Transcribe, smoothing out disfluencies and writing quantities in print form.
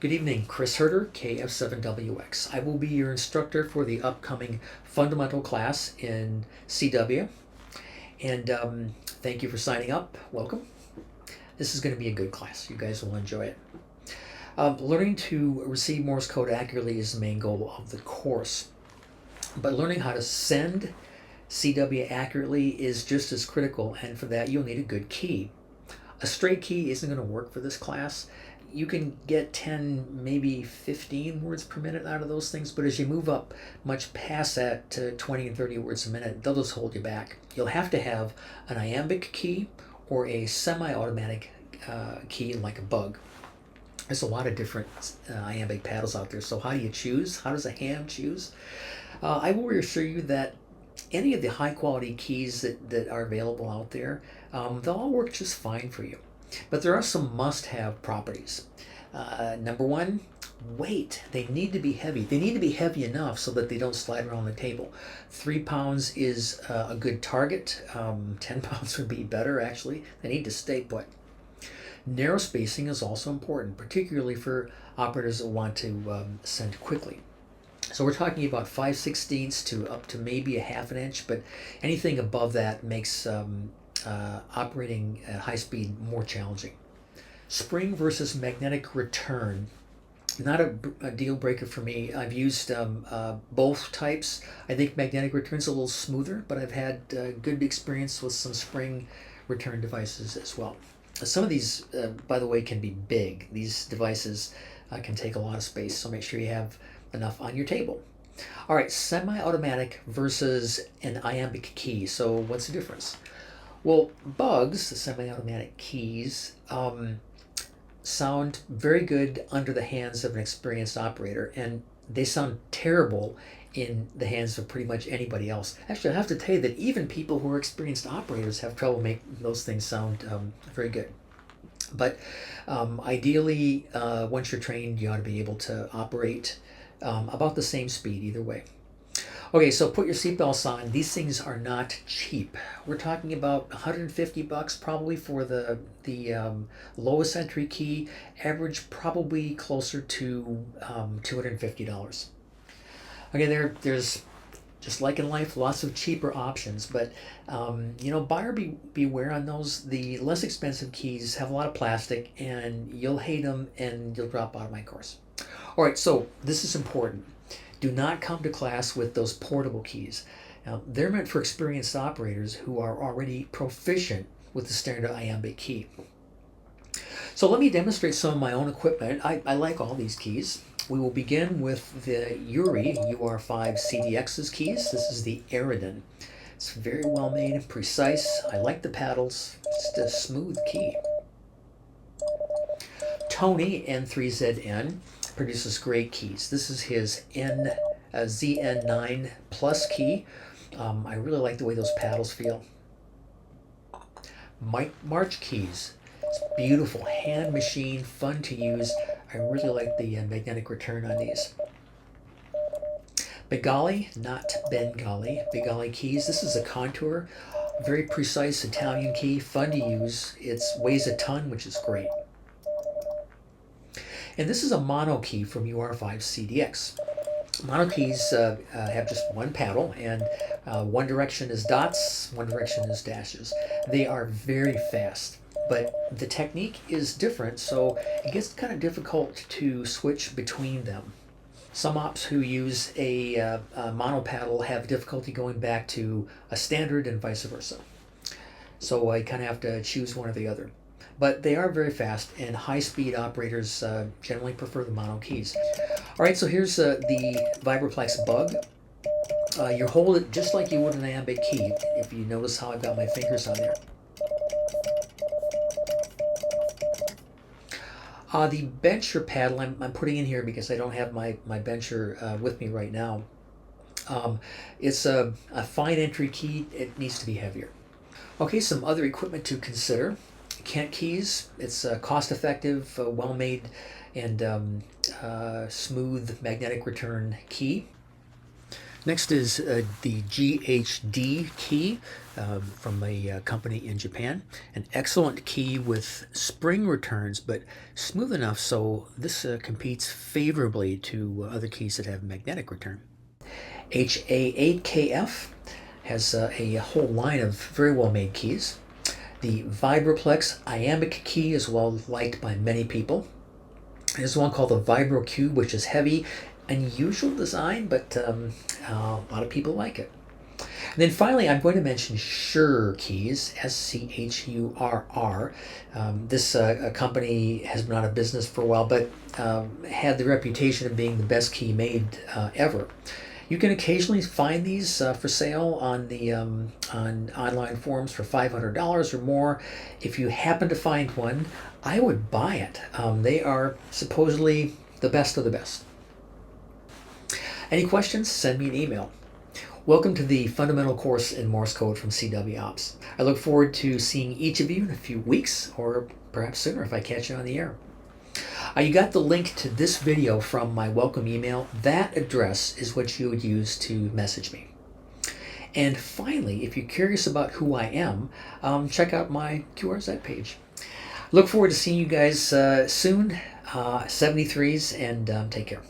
Good evening, Chris Herter, KF7WX. I will be your instructor for the upcoming fundamental class in CW. And thank you for signing up. Welcome. This is going to be a good class. You guys will enjoy it. Learning to receive Morse code accurately is the main goal of the course. But learning how to send CW accurately is just as critical, and for that you'll need a good key. A straight key isn't going to work for this class. You can get 10, maybe 15 words per minute out of those things, but as you move up much past that to 20 and 30 words a minute, they'll just hold you back. You'll have to have an iambic key or a semi-automatic key like a bug. There's a lot of different iambic paddles out there, so how do you choose? How does a hand choose? I will reassure you that any of the high quality keys that are available out there, they'll all work just fine for you. But there are some must-have properties. Number one, weight. They need to be heavy. They need to be heavy enough so that they don't slide around the table. 3 pounds is a good target. 10 pounds would be better, actually. They need to stay put. Narrow spacing is also important, particularly for operators that want to send quickly. So we're talking about 5/16 to up to maybe a half an inch, but anything above that makes operating at high speed more challenging. Spring versus magnetic return. Not a deal breaker for me. I've used both types. I think magnetic return's a little smoother, but I've had good experience with some spring return devices as well. Some of these, by the way, can be big. These devices can take a lot of space, so make sure you have enough on your table. All right, semi-automatic versus an iambic key. So what's the difference? Well, bugs, the semi-automatic keys, sound very good under the hands of an experienced operator, and they sound terrible in the hands of pretty much anybody else. Actually, I have to tell you that even people who are experienced operators have trouble making those things sound very good. But ideally, once you're trained, you ought to be able to operate about the same speed either way. Okay, so put your seatbelts on. These things are not cheap. We're talking about $150 probably for the lowest entry key. Average probably closer to $250. Okay, there's just like in life, lots of cheaper options, but buyer beware on those. The less expensive keys have a lot of plastic, and you'll hate them, and you'll drop out of my course. All right, so this is important. Do not come to class with those portable keys. Now, they're meant for experienced operators who are already proficient with the standard iambic key. So let me demonstrate some of my own equipment. I like all these keys. We will begin with the URI UR5 CDX's keys. This is the Aridin. It's very well made and precise. I like the paddles. Just a smooth key. Tony N3ZN produces great keys. This is his ZN9 Plus key. I really like the way those paddles feel. March keys. It's beautiful, hand machine, fun to use. I really like the magnetic return on these. Bengali, not Bengali, Bengali keys. This is a contour, very precise Italian key, fun to use. It weighs a ton, which is great. And this is a mono key from UR5 CDX. Mono keys have just one paddle, and one direction is dots, one direction is dashes. They are very fast, but the technique is different, so it gets kind of difficult to switch between them. Some ops who use a mono paddle have difficulty going back to a standard and vice versa. So I kind of have to choose one or the other. But they are very fast, and high-speed operators generally prefer the mono keys. All right, so here's the Vibraplex bug. You hold it just like you would an iambic key, if you notice how I've got my fingers on there. The bencher paddle I'm putting in here because I don't have my bencher with me right now. It's a fine entry key. It needs to be heavier. Okay, some other equipment to consider. Kent keys. It's a cost-effective, well-made, and smooth magnetic return key. Next is the GHD key from a company in Japan. An excellent key with spring returns, but smooth enough so this competes favorably to other keys that have magnetic return. HA8KF has a whole line of very well made keys. The Vibraplex Iambic key is well liked by many people. There's one called the Vibro Cube, which is heavy, unusual design, but a lot of people like it. And then finally, I'm going to mention Schurr keys, Schurr. This company has been out of business for a while, but had the reputation of being the best key made ever. You can occasionally find these for sale on the on online forums for $500 or more. If you happen to find one, I would buy it. They are supposedly the best of the best. Any questions? Send me an email. Welcome to the fundamental course in Morse code from CWops. I look forward to seeing each of you in a few weeks, or perhaps sooner if I catch you on the air. You got the link to this video from my welcome email. That address is what you would use to message me. And finally, if you're curious about who I am, check out my QRZ page. Look forward to seeing you guys soon, 73s, and take care.